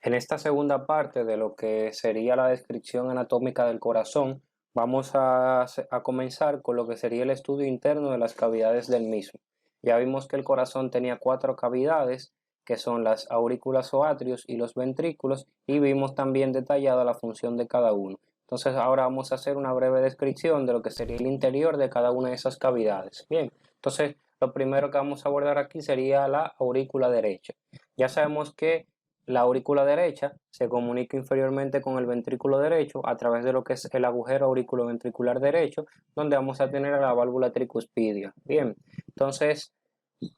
En esta segunda parte de lo que sería la descripción anatómica del corazón, vamos a comenzar con lo que sería el estudio interno de las cavidades del mismo. Ya vimos que el corazón tenía 4 cavidades, que son las aurículas o atrios y los ventrículos, y vimos también detallada la función de cada uno. Entonces ahora vamos a hacer una breve descripción de lo que sería el interior de cada una de esas cavidades. Bien, entonces lo primero que vamos a abordar aquí sería la aurícula derecha. Ya sabemos que la aurícula derecha se comunica inferiormente con el ventrículo derecho a través de lo que es el agujero auriculoventricular derecho, donde vamos a tener a la válvula tricuspidia. Bien, entonces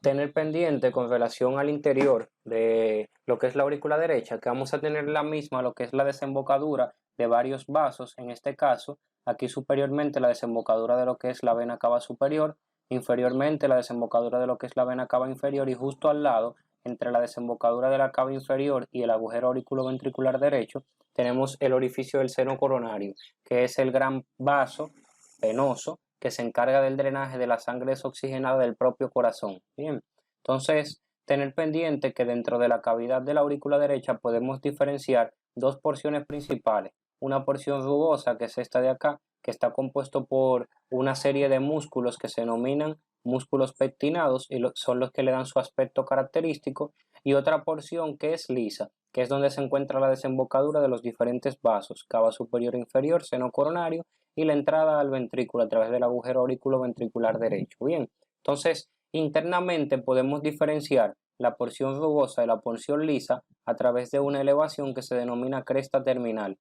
tener pendiente con relación al interior de lo que es la aurícula derecha, que vamos a tener la misma, lo que es la desembocadura de varios vasos, en este caso, aquí superiormente la desembocadura de lo que es la vena cava superior, inferiormente la desembocadura de lo que es la vena cava inferior y justo al lado entre la desembocadura de la cava inferior y el agujero auriculoventricular derecho, tenemos el orificio del seno coronario, que es el gran vaso venoso que se encarga del drenaje de la sangre desoxigenada del propio corazón. Bien, entonces, tener pendiente que dentro de la cavidad de la aurícula derecha podemos diferenciar dos porciones principales. Una porción rugosa, que es esta de acá, que está compuesto por una serie de músculos que se denominan músculos pectinados y son los que le dan su aspecto característico, y otra porción que es lisa, que es donde se encuentra la desembocadura de los diferentes vasos, cava superior e inferior, seno coronario y la entrada al ventrículo a través del agujero auriculoventricular derecho. Bien, entonces internamente podemos diferenciar la porción rugosa de la porción lisa a través de una elevación que se denomina cresta terminal.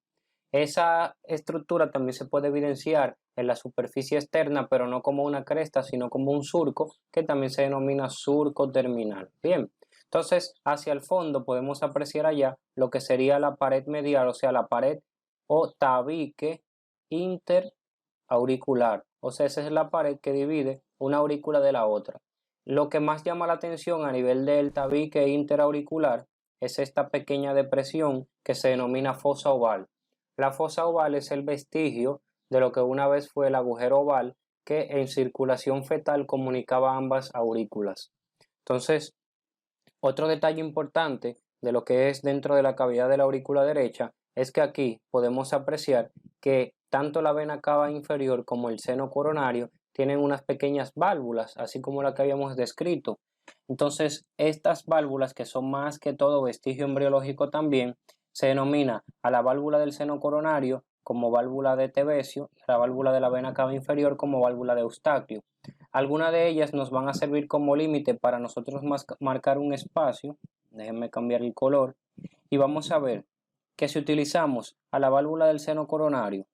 Esa estructura también se puede evidenciar en la superficie externa, pero no como una cresta, sino como un surco, que también se denomina surco terminal. Bien, entonces hacia el fondo podemos apreciar allá lo que sería la pared medial, o sea, la pared o tabique interauricular. O sea, esa es la pared que divide una aurícula de la otra. Lo que más llama la atención a nivel del tabique interauricular es esta pequeña depresión que se denomina fosa oval. La fosa oval es el vestigio de lo que una vez fue el agujero oval que en circulación fetal comunicaba ambas aurículas. Entonces, otro detalle importante de lo que es dentro de la cavidad de la aurícula derecha es que aquí podemos apreciar que tanto la vena cava inferior como el seno coronario tienen unas pequeñas válvulas, así como la que habíamos descrito. Entonces, estas válvulas, que son más que todo vestigio embriológico también, se denomina a la válvula del seno coronario como válvula de Tevesio y a la válvula de la vena cava inferior como válvula de Eustaquio. Algunas de ellas nos van a servir como límite para nosotros marcar un espacio. Déjenme cambiar el color. Y vamos a ver que si utilizamos a la válvula del seno coronario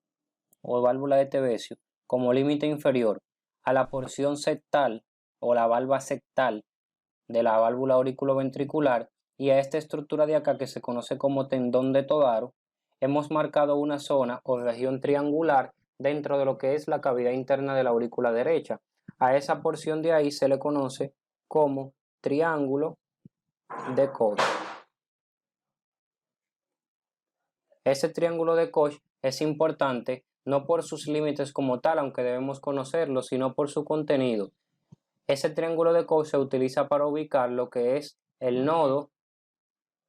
o válvula de Tevesio como límite inferior a la porción septal o la valva septal de la válvula auriculoventricular y a esta estructura de acá que se conoce como tendón de Todaro, hemos marcado una zona o región triangular dentro de lo que es la cavidad interna de la aurícula derecha. A esa porción de ahí se le conoce como triángulo de Koch. Ese triángulo de Koch es importante no por sus límites como tal, aunque debemos conocerlo, sino por su contenido. Ese triángulo de Koch se utiliza para ubicar lo que es el nodo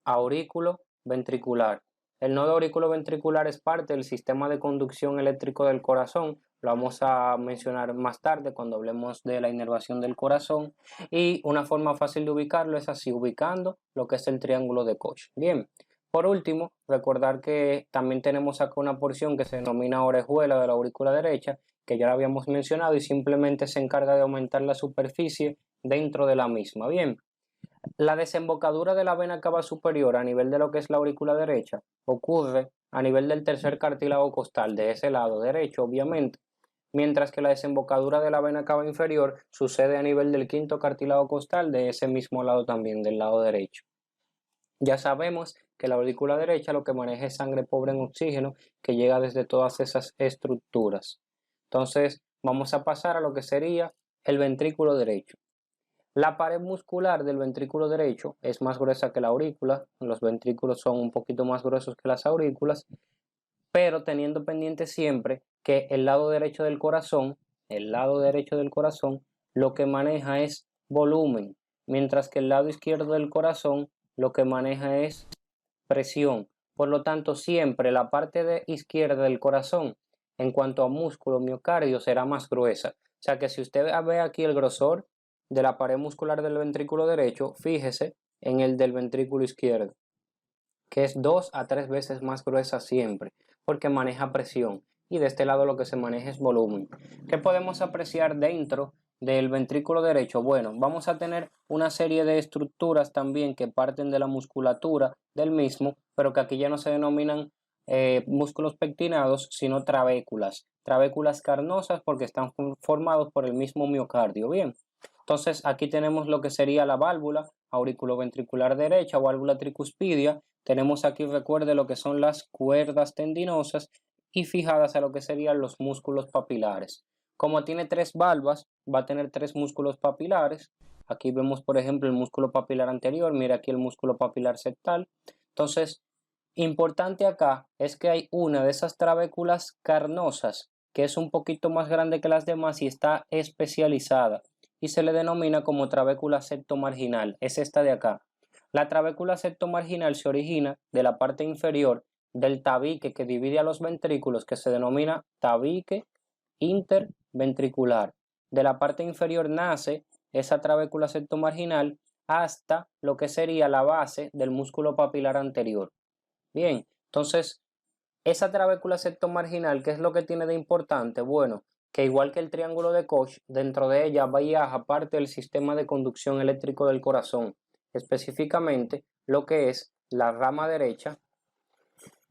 aurículo ventricular. El nodo aurículo ventricular es parte del sistema de conducción eléctrico del corazón. Lo vamos a mencionar más tarde cuando hablemos de la inervación del corazón. Y una forma fácil de ubicarlo es así, ubicando lo que es el triángulo de Koch. Bien, por último, recordar que también tenemos acá una porción que se denomina orejuela de la aurícula derecha, que ya la habíamos mencionado y simplemente se encarga de aumentar la superficie dentro de la misma. Bien. La desembocadura de la vena cava superior a nivel de lo que es la aurícula derecha ocurre a nivel del tercer cartílago costal, de ese lado derecho, obviamente, mientras que la desembocadura de la vena cava inferior sucede a nivel del quinto cartílago costal, de ese mismo lado también, del lado derecho. Ya sabemos que la aurícula derecha lo que maneja es sangre pobre en oxígeno que llega desde todas esas estructuras. Entonces, vamos a pasar a lo que sería el ventrículo derecho. La pared muscular del ventrículo derecho es más gruesa que la aurícula, los ventrículos son un poquito más gruesos que las aurículas, pero teniendo pendiente siempre que el lado derecho del corazón, lo que maneja es volumen, mientras que el lado izquierdo del corazón lo que maneja es presión. Por lo tanto, siempre la parte izquierda del corazón, en cuanto a músculo miocardio, será más gruesa. O sea que si usted ve aquí el grosor de la pared muscular del ventrículo derecho, fíjese en el del ventrículo izquierdo, que es 2 a 3 veces más gruesa siempre, porque maneja presión. Y de este lado lo que se maneja es volumen. ¿Qué podemos apreciar dentro del ventrículo derecho? Bueno, vamos a tener una serie de estructuras también que parten de la musculatura del mismo, pero que aquí ya no se denominan músculos pectinados, sino trabéculas. Trabéculas carnosas porque están formados por el mismo miocardio. Bien, entonces aquí tenemos lo que sería la válvula auriculoventricular derecha o válvula tricuspidia. Tenemos aquí, recuerde, lo que son las cuerdas tendinosas y fijadas a lo que serían los músculos papilares. Como tiene tres valvas, va a tener tres músculos papilares. Aquí vemos, por ejemplo, el músculo papilar anterior. Mira aquí el músculo papilar septal. Entonces, importante acá es que hay una de esas trabéculas carnosas que es un poquito más grande que las demás y está especializada y se le denomina como trabécula septomarginal. Es esta de acá. La trabécula septomarginal se origina de la parte inferior del tabique que divide a los ventrículos, que se denomina tabique interventricular. De la parte inferior nace esa trabécula septomarginal hasta lo que sería la base del músculo papilar anterior. Bien, entonces esa trabécula septomarginal, ¿qué es lo que tiene de importante? Bueno, que igual que el triángulo de Koch, dentro de ella viaja parte del sistema de conducción eléctrico del corazón, específicamente lo que es la rama derecha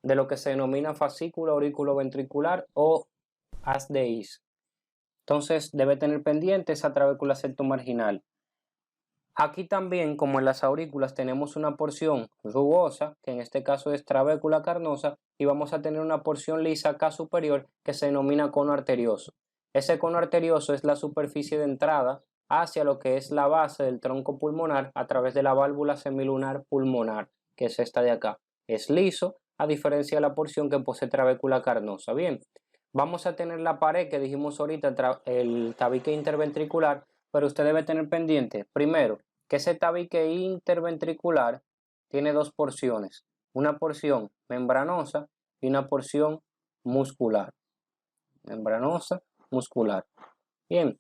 de lo que se denomina fascículo auriculoventricular o haz de His. Entonces debe tener pendiente esa trabécula septomarginal. Aquí también, como en las aurículas, tenemos una porción rugosa, que en este caso es trabécula carnosa, y vamos a tener una porción lisa acá superior que se denomina cono arterioso. Ese cono arterioso es la superficie de entrada hacia lo que es la base del tronco pulmonar a través de la válvula semilunar pulmonar, que es esta de acá. Es liso, a diferencia de la porción que posee trabécula carnosa. Bien, vamos a tener la pared que dijimos ahorita, el tabique interventricular, pero usted debe tener pendiente, primero, que ese tabique interventricular tiene dos porciones, una porción membranosa y una porción muscular. Membranosa, muscular. Bien,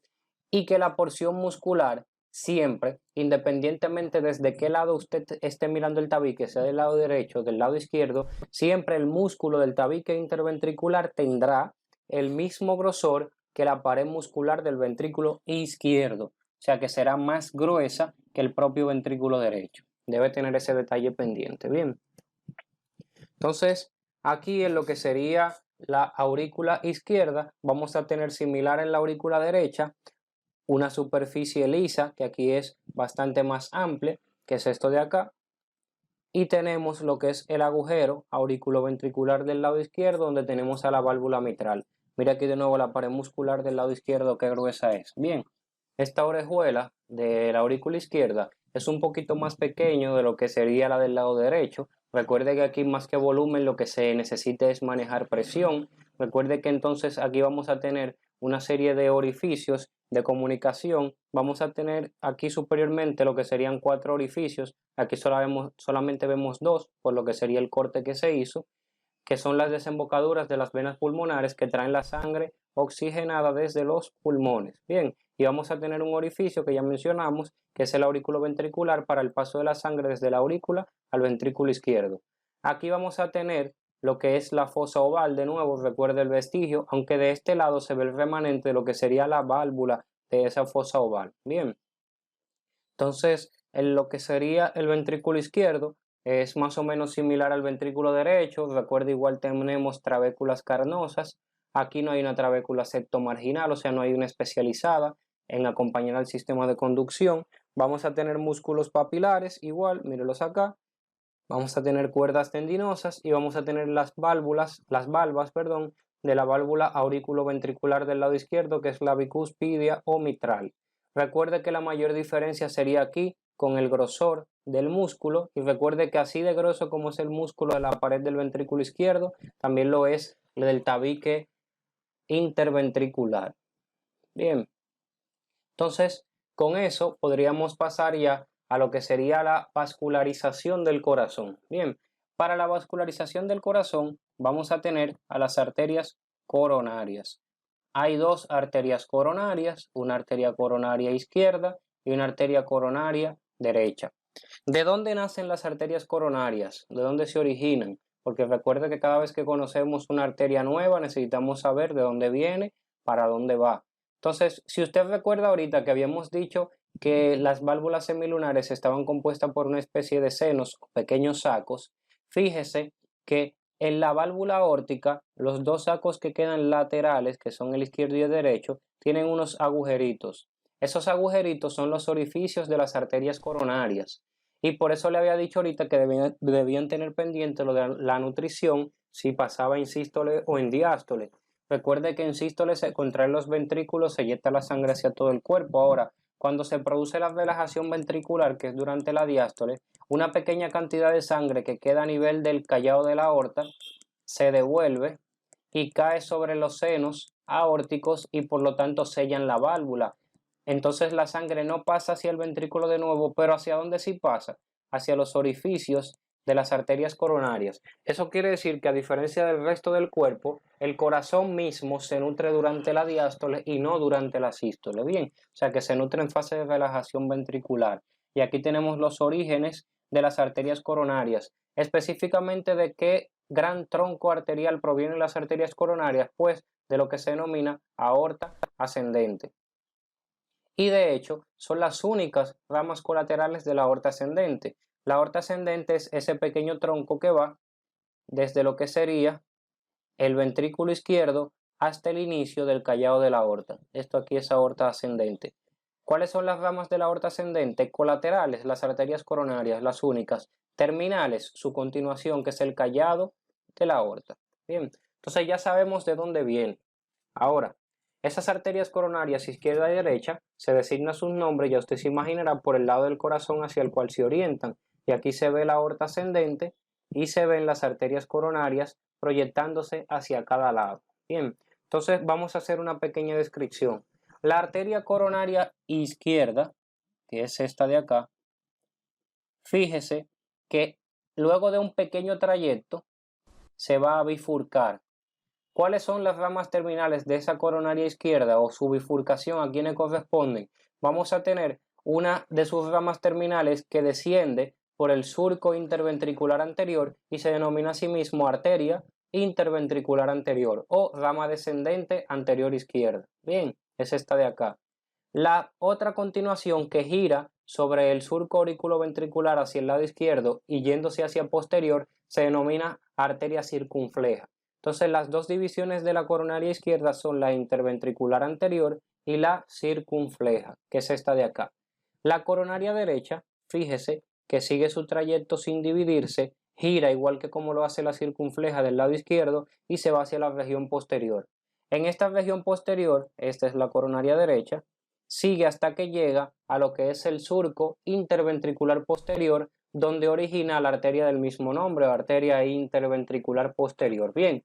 y que la porción muscular siempre, independientemente desde qué lado usted esté mirando el tabique, sea del lado derecho o del lado izquierdo, siempre el músculo del tabique interventricular tendrá el mismo grosor que la pared muscular del ventrículo izquierdo, o sea que será más gruesa que el propio ventrículo derecho. Debe tener ese detalle pendiente. Bien, entonces aquí en lo que sería la aurícula izquierda, vamos a tener similar en la aurícula derecha una superficie lisa, que aquí es bastante más amplia, que es esto de acá, y tenemos lo que es el agujero auriculoventricular del lado izquierdo, donde tenemos a la válvula mitral. Mira aquí de nuevo la pared muscular del lado izquierdo, qué gruesa es. Bien, esta orejuela de la aurícula izquierda es un poquito más pequeño de lo que sería la del lado derecho. Recuerde que aquí más que volumen lo que se necesita es manejar presión. Recuerde que entonces aquí vamos a tener una serie de orificios de comunicación. Vamos a tener aquí superiormente lo que serían 4 orificios. Aquí solamente vemos 2 por lo que sería el corte que se hizo, que son las desembocaduras de las venas pulmonares que traen la sangre oxigenada desde los pulmones. Bien, y vamos a tener un orificio que ya mencionamos, que es el aurículo ventricular para el paso de la sangre desde la aurícula al ventrículo izquierdo. Aquí vamos a tener lo que es la fosa oval, de nuevo, recuerde el vestigio, aunque de este lado se ve el remanente de lo que sería la válvula de esa fosa oval. Bien, entonces en lo que sería el ventrículo izquierdo es más o menos similar al ventrículo derecho. Recuerda, igual tenemos trabéculas carnosas. Aquí no hay una trabécula septomarginal, o sea, no hay una especializada en acompañar al sistema de conducción. Vamos a tener músculos papilares, igual, mírenlos acá. Vamos a tener cuerdas tendinosas y vamos a tener las valvas, perdón, de la válvula auriculoventricular del lado izquierdo, que es la bicuspidia o mitral. Recuerde que la mayor diferencia sería aquí con el grosor del músculo, y recuerde que así de grueso como es el músculo de la pared del ventrículo izquierdo, también lo es el del tabique interventricular. Bien, entonces con eso podríamos pasar ya a lo que sería la vascularización del corazón. Bien, Para la vascularización del corazón vamos a tener a las arterias coronarias. Hay dos arterias coronarias, una arteria coronaria izquierda y una arteria coronaria derecha. ¿De dónde nacen las arterias coronarias? ¿De dónde se originan? Porque recuerde que cada vez que conocemos una arteria nueva necesitamos saber de dónde viene, para dónde va. Entonces, si usted recuerda ahorita que habíamos dicho que las válvulas semilunares estaban compuestas por una especie de senos o pequeños sacos, fíjese que en la válvula aórtica, los dos sacos que quedan laterales, que son el izquierdo y el derecho, tienen unos agujeritos. Esos agujeritos son los orificios de las arterias coronarias. Y por eso le había dicho ahorita que debían tener pendiente lo de la nutrición si pasaba en sístole o en diástole. Recuerde que en sístole se contraen los ventrículos, se inyecta la sangre hacia todo el cuerpo. Ahora, cuando se produce la relajación ventricular, que es durante la diástole, una pequeña cantidad de sangre que queda a nivel del callado de la aorta se devuelve y cae sobre los senos aórticos y por lo tanto sellan la válvula. Entonces la sangre no pasa hacia el ventrículo de nuevo, pero ¿hacia dónde sí pasa? Hacia los orificios de las arterias coronarias. Eso quiere decir que a diferencia del resto del cuerpo, el corazón mismo se nutre durante la diástole y no durante la sístole. Bien, o sea que se nutre en fase de relajación ventricular. Y aquí tenemos los orígenes de las arterias coronarias. Específicamente de qué gran tronco arterial provienen las arterias coronarias, pues de lo que se denomina aorta ascendente. Y de hecho son las únicas ramas colaterales de la aorta ascendente. La aorta ascendente es ese pequeño tronco que va desde lo que sería el ventrículo izquierdo hasta el inicio del callado de la aorta. Esto aquí es aorta ascendente. ¿Cuáles son las ramas de la aorta ascendente? Colaterales, las arterias coronarias, las únicas. Terminales, su continuación, que es el callado de la aorta. Bien, entonces ya sabemos de dónde viene. Ahora, esas arterias coronarias izquierda y derecha se designa su nombre, ya usted se imaginará, por el lado del corazón hacia el cual se orientan. Y aquí se ve la aorta ascendente y se ven las arterias coronarias proyectándose hacia cada lado. Bien, entonces vamos a hacer una pequeña descripción. La arteria coronaria izquierda, que es esta de acá, fíjese que luego de un pequeño trayecto se va a bifurcar. ¿Cuáles son las ramas terminales de esa coronaria izquierda o su bifurcación? ¿A quiénes corresponden? Vamos a tener una de sus ramas terminales que desciende por el surco interventricular anterior y se denomina a sí mismo arteria interventricular anterior o rama descendente anterior izquierda. Bien, es esta de acá. La otra continuación que gira sobre el surco auriculoventricular hacia el lado izquierdo y yéndose hacia posterior se denomina arteria circunfleja. Entonces las dos divisiones de la coronaria izquierda son la interventricular anterior y la circunfleja, que es esta de acá. La coronaria derecha, fíjese que sigue su trayecto sin dividirse, gira igual que como lo hace la circunfleja del lado izquierdo y se va hacia la región posterior. En esta región posterior, esta es la coronaria derecha, sigue hasta que llega a lo que es el surco interventricular posterior, donde origina la arteria del mismo nombre, arteria interventricular posterior. Bien,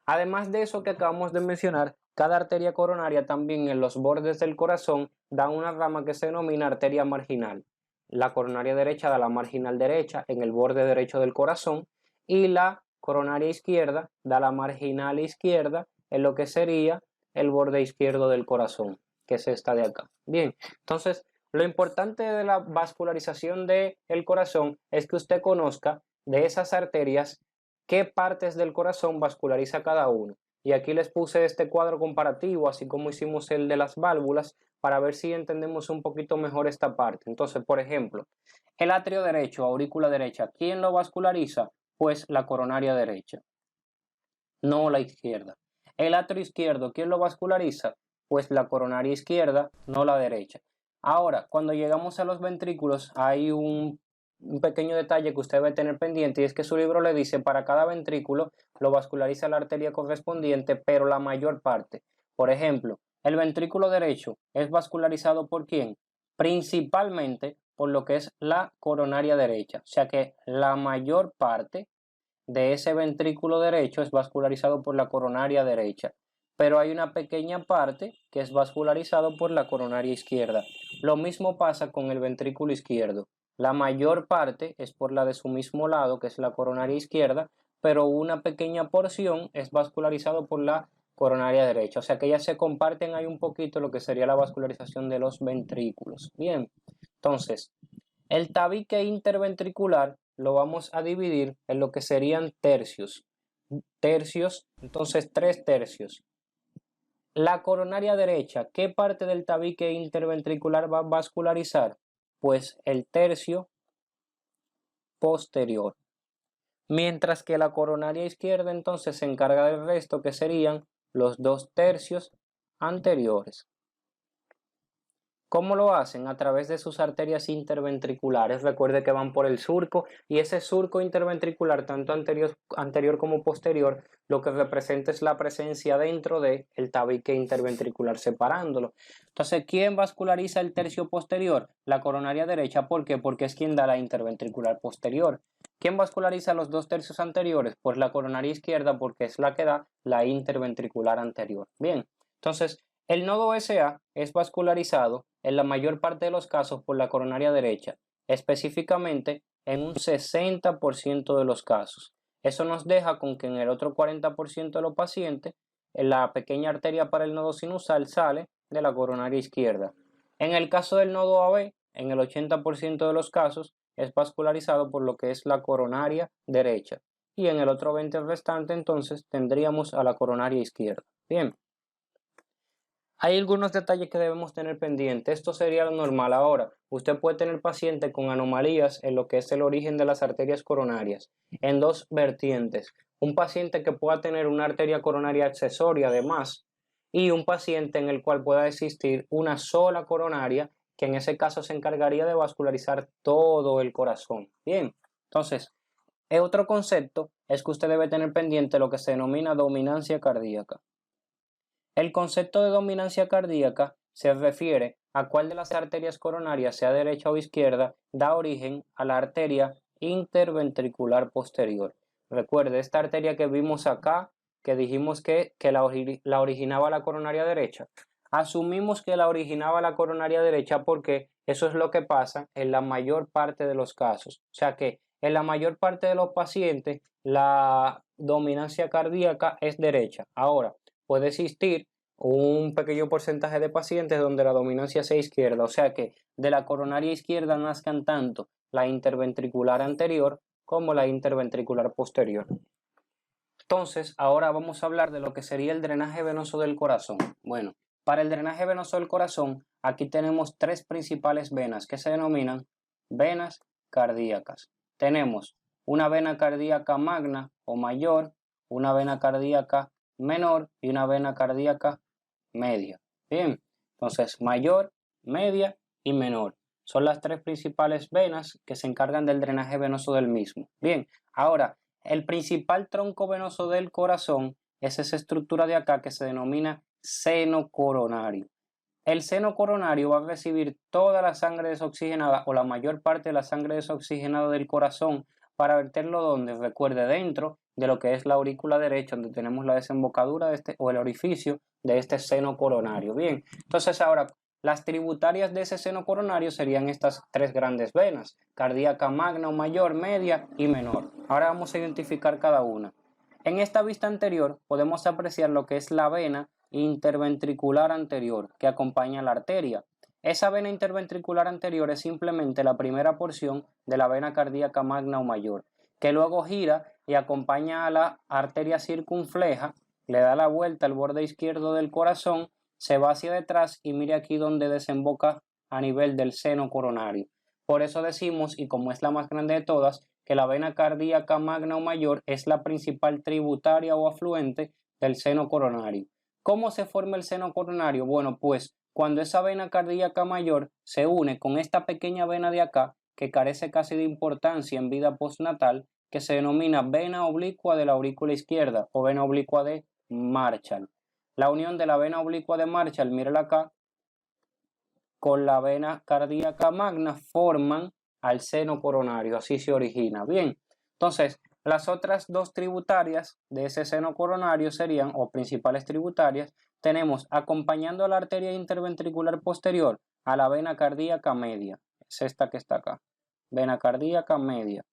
además de eso que acabamos de mencionar, cada arteria coronaria también en los bordes del corazón da una rama que se denomina arteria marginal. La coronaria derecha da la marginal derecha en el borde derecho del corazón y la coronaria izquierda da la marginal izquierda en lo que sería el borde izquierdo del corazón, que es esta de acá. Bien, entonces lo importante de la vascularización del corazón es que usted conozca de esas arterias qué partes del corazón vasculariza cada uno. Y aquí les puse este cuadro comparativo, así como hicimos el de las válvulas, para ver si entendemos un poquito mejor esta parte. Entonces, por ejemplo, el atrio derecho, aurícula derecha, ¿quién lo vasculariza? Pues la coronaria derecha, no la izquierda. El atrio izquierdo, ¿quién lo vasculariza? Pues la coronaria izquierda, no la derecha. Ahora, cuando llegamos a los ventrículos, hay un pequeño detalle que usted debe tener pendiente y es que su libro le dice para cada ventrículo lo vasculariza la arteria correspondiente, pero la mayor parte. Por ejemplo, el ventrículo derecho es vascularizado ¿por quién? Principalmente por lo que es la coronaria derecha. O sea que la mayor parte de ese ventrículo derecho es vascularizado por la coronaria derecha, pero hay una pequeña parte que es vascularizado por la coronaria izquierda. Lo mismo pasa con el ventrículo izquierdo. La mayor parte es por la de su mismo lado, que es la coronaria izquierda, pero una pequeña porción es vascularizado por la coronaria derecha. O sea que ellas se comparten ahí un poquito lo que sería la vascularización de los ventrículos. Bien, entonces, el tabique interventricular lo vamos a dividir en lo que serían tercios. Tercios, entonces 3 tercios. La coronaria derecha, ¿qué parte del tabique interventricular va a vascularizar? Pues el tercio posterior. Mientras que la coronaria izquierda entonces se encarga del resto, que serían los 2 tercios anteriores. ¿Cómo lo hacen? A través de sus arterias interventriculares. Recuerde que van por el surco y ese surco interventricular, tanto anterior como posterior, lo que representa es la presencia dentro del tabique interventricular separándolo. Entonces, ¿quién vasculariza el tercio posterior? La coronaria derecha. ¿Por qué? Porque es quien da la interventricular posterior. ¿Quién vasculariza los 2 tercios anteriores? Pues la coronaria izquierda, porque es la que da la interventricular anterior. Bien, entonces el nodo SA es vascularizado en la mayor parte de los casos por la coronaria derecha, específicamente en un 60% de los casos. Eso nos deja con que en el otro 40% de los pacientes, la pequeña arteria para el nodo sinusal sale de la coronaria izquierda. En el caso del nodo AB, en el 80% de los casos, es vascularizado por lo que es la coronaria derecha. Y en el otro 20% restante, entonces, tendríamos a la coronaria izquierda. Bien. Hay algunos detalles que debemos tener pendientes. Esto sería lo normal. Ahora, usted puede tener pacientes con anomalías en lo que es el origen de las arterias coronarias, en dos vertientes. Un paciente que pueda tener una arteria coronaria accesoria además, y un paciente en el cual pueda existir una sola coronaria, que en ese caso se encargaría de vascularizar todo el corazón. Bien, entonces, otro concepto es que usted debe tener pendiente lo que se denomina dominancia cardíaca. El concepto de dominancia cardíaca se refiere a cuál de las arterias coronarias, sea derecha o izquierda, da origen a la arteria interventricular posterior. Recuerde, esta arteria que vimos acá, que dijimos que la originaba la coronaria derecha. Asumimos que la originaba la coronaria derecha porque eso es lo que pasa en la mayor parte de los casos. O sea que en la mayor parte de los pacientes la dominancia cardíaca es derecha. Ahora, puede existir un pequeño porcentaje de pacientes donde la dominancia sea izquierda, o sea que de la coronaria izquierda nazcan tanto la interventricular anterior como la interventricular posterior. Entonces, ahora vamos a hablar de lo que sería el drenaje venoso del corazón. Bueno, para el drenaje venoso del corazón, aquí tenemos 3 principales venas que se denominan venas cardíacas. Tenemos una vena cardíaca magna o mayor, una vena cardíaca menor y una vena cardíaca media. Bien, entonces mayor, media y menor. Son las 3 principales venas que se encargan del drenaje venoso del mismo. Bien, ahora, el principal tronco venoso del corazón es esa estructura de acá que se denomina seno coronario. El seno coronario va a recibir toda la sangre desoxigenada o la mayor parte de la sangre desoxigenada del corazón para verterlo donde, recuerde, dentro de lo que es la aurícula derecha, donde tenemos la desembocadura de o el orificio de este seno coronario. Bien, entonces ahora las tributarias de ese seno coronario serían estas 3 grandes venas, cardíaca magna o mayor, media y menor. Ahora vamos a identificar cada una. En esta vista anterior podemos apreciar lo que es la vena interventricular anterior que acompaña la arteria. Esa vena interventricular anterior es simplemente la primera porción de la vena cardíaca magna o mayor, que luego gira y acompaña a la arteria circunfleja, le da la vuelta al borde izquierdo del corazón, se va hacia detrás y mire aquí donde desemboca a nivel del seno coronario. Por eso decimos, y como es la más grande de todas, que la vena cardíaca magna o mayor es la principal tributaria o afluente del seno coronario. ¿Cómo se forma el seno coronario? Bueno, pues cuando esa vena cardíaca mayor se une con esta pequeña vena de acá, que carece casi de importancia en vida postnatal, que se denomina vena oblicua de la aurícula izquierda o vena oblicua de Marshall. La unión de la vena oblicua de Marshall, mírala acá, con la vena cardíaca magna forman al seno coronario, así se origina. Bien, entonces las otras 2 tributarias de ese seno coronario serían, o principales tributarias, tenemos acompañando a la arteria interventricular posterior a la vena cardíaca media, es esta que está acá. vena cardíaca media.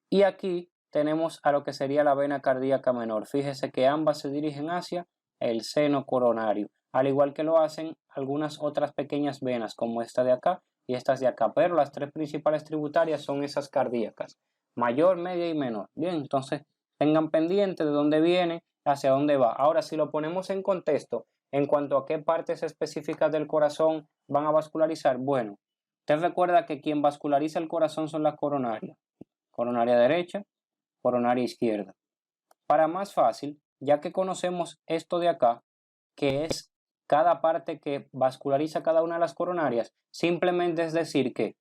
Y aquí tenemos a lo que sería la vena cardíaca menor. Fíjese que ambas se dirigen hacia el seno coronario, al igual que lo hacen algunas otras pequeñas venas como esta de acá y estas de acá, pero las tres principales tributarias son esas cardíacas, mayor, media y menor. Bien, entonces tengan pendiente de dónde viene, hacia dónde va. Ahora, si lo ponemos en contexto en cuanto a qué partes específicas del corazón van a vascularizar, bueno, usted recuerda que quien vasculariza el corazón son las coronarias, coronaria derecha, coronaria izquierda. Para más fácil, ya que conocemos esto de acá, que es cada parte que vasculariza cada una de las coronarias, simplemente es decir que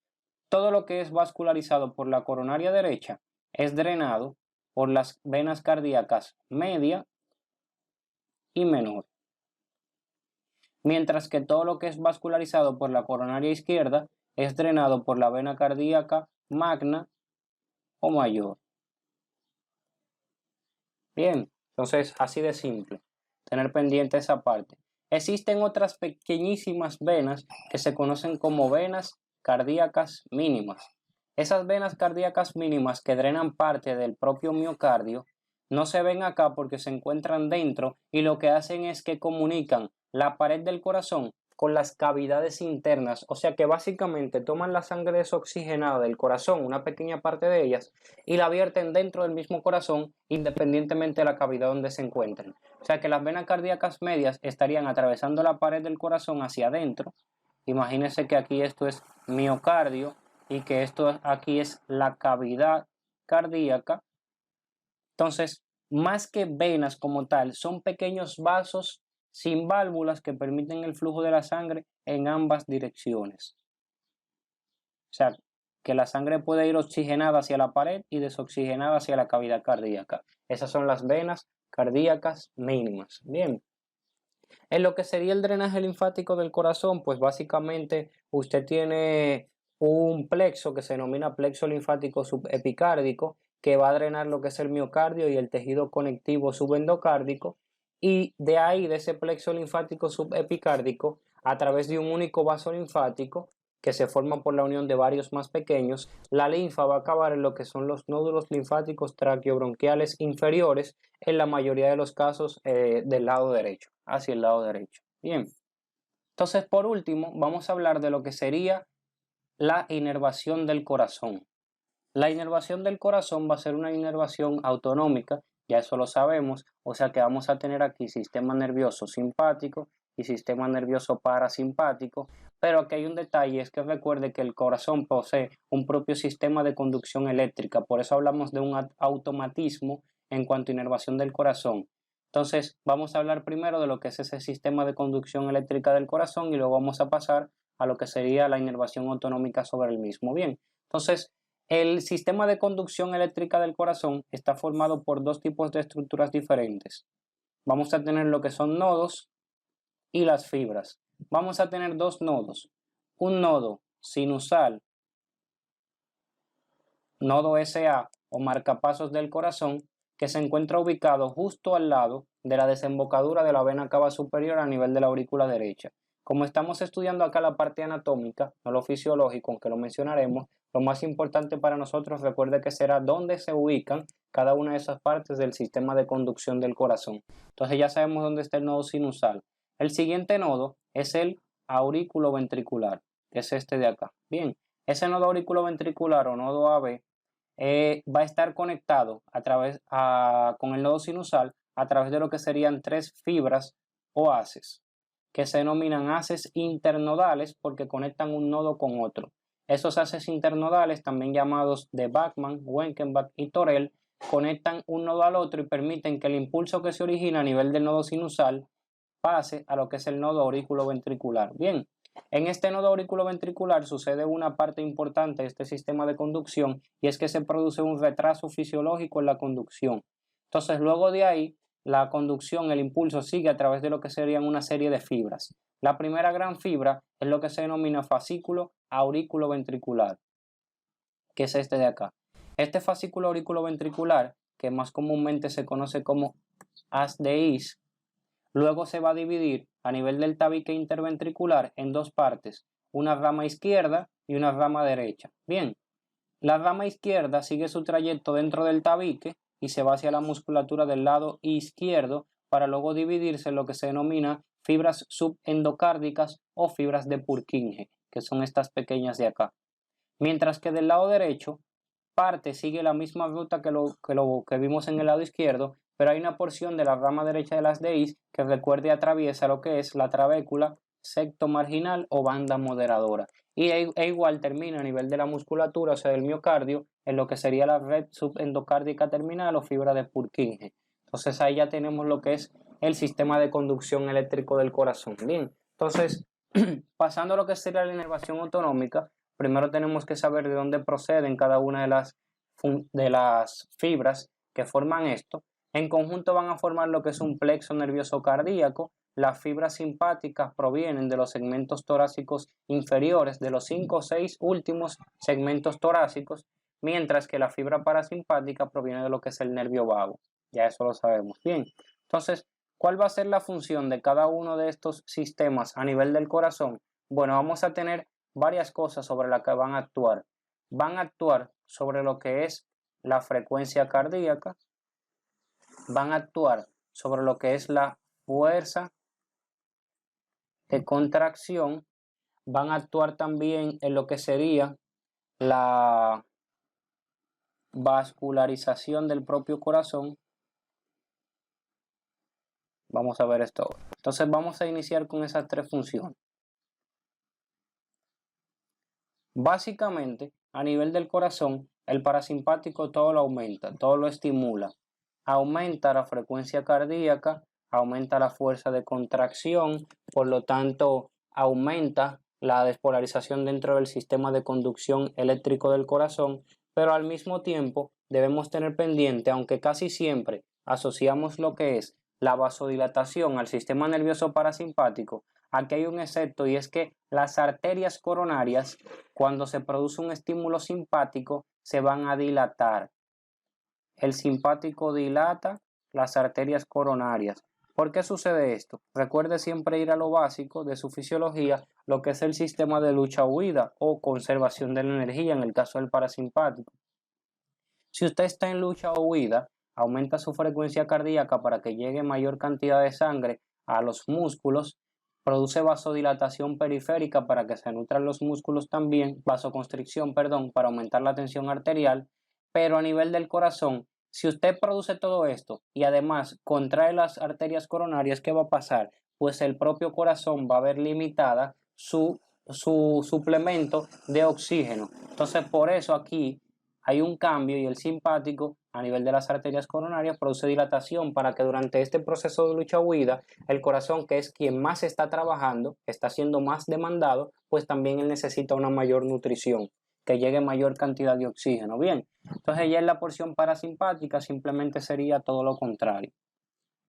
todo lo que es vascularizado por la coronaria derecha es drenado por las venas cardíacas media y menor, mientras que todo lo que es vascularizado por la coronaria izquierda es drenado por la vena cardíaca magna o mayor. Bien, entonces así de simple, tener pendiente esa parte. Existen otras pequeñísimas venas que se conocen como venas cardíacas mínimas. Esas venas cardíacas mínimas que drenan parte del propio miocardio no se ven acá porque se encuentran dentro y lo que hacen es que comunican la pared del corazón con las cavidades internas, o sea que básicamente toman la sangre desoxigenada del corazón, una pequeña parte de ellas, y la vierten dentro del mismo corazón independientemente de la cavidad donde se encuentren. O sea que las venas cardíacas medias estarían atravesando la pared del corazón hacia adentro. Imagínense que aquí esto es miocardio y que esto aquí es la cavidad cardíaca. Entonces, más que venas como tal, son pequeños vasos sin válvulas que permiten el flujo de la sangre en ambas direcciones. O sea, que la sangre puede ir oxigenada hacia la pared y desoxigenada hacia la cavidad cardíaca. Esas son las venas cardíacas mínimas. Bien. En lo que sería el drenaje linfático del corazón, pues básicamente usted tiene un plexo que se denomina plexo linfático subepicárdico, que va a drenar lo que es el miocardio y el tejido conectivo subendocárdico, y de ahí, de ese plexo linfático subepicárdico, a través de un único vaso linfático, que se forma por la unión de varios más pequeños, la linfa va a acabar en lo que son los nódulos linfáticos traqueobronquiales inferiores, en la mayoría de los casos del lado derecho, hacia el lado derecho. Bien, entonces por último vamos a hablar de lo que sería la inervación del corazón. La inervación del corazón va a ser una inervación autonómica, ya eso lo sabemos, o sea que vamos a tener aquí sistema nervioso simpático y sistema nervioso parasimpático, pero aquí hay un detalle, es que recuerde que el corazón posee un propio sistema de conducción eléctrica, por eso hablamos de un automatismo en cuanto a inervación del corazón. Entonces vamos a hablar primero de lo que es ese sistema de conducción eléctrica del corazón y luego vamos a pasar a lo que sería la inervación autonómica sobre el mismo. Bien, entonces el sistema de conducción eléctrica del corazón está formado por dos tipos de estructuras diferentes. Vamos a tener lo que son nodos y las fibras. Vamos a tener dos nodos. Un nodo sinusal, nodo SA o marcapasos del corazón, que se encuentra ubicado justo al lado de la desembocadura de la vena cava superior a nivel de la aurícula derecha. Como estamos estudiando acá la parte anatómica, no lo fisiológico, aunque lo mencionaremos, lo más importante para nosotros, recuerde que será dónde se ubican cada una de esas partes del sistema de conducción del corazón. Entonces ya sabemos dónde está el nodo sinusal. El siguiente nodo es el aurículo ventricular, que es este de acá. Bien, ese nodo aurículo ventricular o nodo AB va a estar conectado con el nodo sinusal a través de lo que serían tres fibras o haces, que se denominan haces internodales porque conectan un nodo con otro. Esos haces internodales, también llamados de Bachmann, Wenkenbach y Torel, conectan un nodo al otro y permiten que el impulso que se origina a nivel del nodo sinusal pase a lo que es el nodo auriculoventricular. Bien, en este nodo auriculoventricular sucede una parte importante de este sistema de conducción y es que se produce un retraso fisiológico en la conducción. Entonces, luego de ahí, la conducción, el impulso sigue a través de lo que serían una serie de fibras. La primera gran fibra es lo que se denomina fascículo auriculoventricular, que es este de acá. Este fascículo auriculoventricular, que más comúnmente se conoce como haz de His, luego se va a dividir a nivel del tabique interventricular en dos partes, una rama izquierda y una rama derecha. Bien, La rama izquierda sigue su trayecto dentro del tabique y se va hacia la musculatura del lado izquierdo para luego dividirse en lo que se denomina fibras subendocárdicas o fibras de Purkinje, que son estas pequeñas de acá. Mientras que del lado derecho, parte sigue la misma ruta que vimos en el lado izquierdo, pero hay una porción de la rama derecha de las DIs que recuerde y atraviesa lo que es la trabécula, septo marginal o banda moderadora. Y igual termina a nivel de la musculatura, o sea, del miocardio, en lo que sería la red subendocárdica terminal o fibra de Purkinje. Entonces ahí ya tenemos lo que es el sistema de conducción eléctrico del corazón. Bien, entonces pasando a lo que sería la inervación autonómica, primero tenemos que saber de dónde proceden cada una de las fibras que forman esto. En conjunto van a formar lo que es un plexo nervioso cardíaco. Las fibras simpáticas provienen de los segmentos torácicos inferiores, de los 5 o 6 últimos segmentos torácicos, mientras que la fibra parasimpática proviene de lo que es el nervio vago. Ya eso lo sabemos bien. Entonces, ¿cuál va a ser la función de cada uno de estos sistemas a nivel del corazón? Bueno, vamos a tener varias cosas sobre las que van a actuar. Van a actuar sobre lo que es la frecuencia cardíaca, van a actuar sobre lo que es la fuerza de contracción, van a actuar también en lo que sería la vascularización del propio corazón. Vamos a ver esto ahora. Entonces vamos a iniciar con esas tres funciones. Básicamente, a nivel del corazón, el parasimpático todo lo aumenta, todo lo estimula. Aumenta la frecuencia cardíaca, aumenta la fuerza de contracción, por lo tanto, aumenta la despolarización dentro del sistema de conducción eléctrico del corazón, pero al mismo tiempo debemos tener pendiente, aunque casi siempre asociamos lo que es la vasodilatación al sistema nervioso parasimpático, aquí hay un excepto y es que las arterias coronarias, cuando se produce un estímulo simpático, se van a dilatar. El simpático dilata las arterias coronarias. ¿Por qué sucede esto? Recuerde siempre ir a lo básico de su fisiología, lo que es el sistema de lucha-huida o conservación de la energía en el caso del parasimpático. Si usted está en lucha o huida, aumenta su frecuencia cardíaca para que llegue mayor cantidad de sangre a los músculos, produce vasodilatación periférica para que se nutran los músculos también, vasoconstricción, perdón, para aumentar la tensión arterial, pero a nivel del corazón, si usted produce todo esto y además contrae las arterias coronarias, ¿qué va a pasar? Pues el propio corazón va a ver limitada su suplemento de oxígeno. Entonces, por eso aquí hay un cambio y el simpático a nivel de las arterias coronarias produce dilatación para que durante este proceso de lucha-huida el corazón, que es quien más está trabajando, está siendo más demandado, pues también él necesita una mayor nutrición, que llegue mayor cantidad de oxígeno. Bien, entonces ya en la porción parasimpática simplemente sería todo lo contrario.